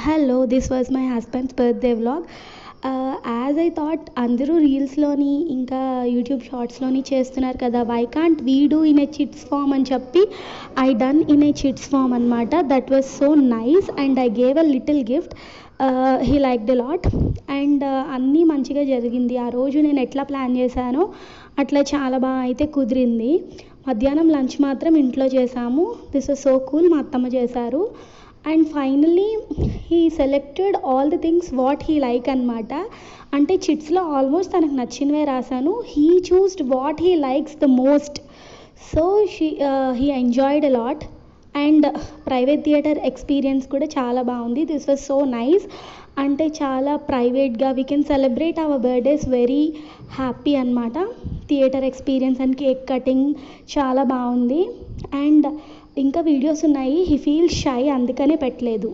Hello, this was my husband's birthday vlog. As I thought అందరూ రీల్స్లోని ఇంకా YouTube షార్ట్స్లోని చేస్తున్నారు కదా, why can't we do in a chits form అని చెప్పి I done in a chits form అనమాట. That was so nice and I gave a little gift. He like the lot and అన్నీ మంచిగా జరిగింది. ఆ రోజు నేను ఎట్లా ప్లాన్ చేశానో అట్లా చాలా బాగా అయితే కుదిరింది. మధ్యాహ్నం లంచ్ మాత్రం ఇంట్లో చేసాము. This was so cool. మా అత్తమ్మ చేశారు. And finally he selected all the things what he like అనమాట. అంటే చిట్స్లో ఆల్మోస్ట్ తనకు నచ్చినవే రాశాను. He choosed what he likes the most. So he enjoyed a lot and private theatre experience కూడా చాలా బాగుంది. This was so nice. అంటే చాలా ప్రైవేట్గా we can celebrate our birthdays very happy అనమాట. Theatre experience and cake cutting చాలా బాగుంది. And ఇంకా వీడియోస్ ఉన్నాయి. హీ ఫీల్ షై, అందుకనే పెట్టలేదు.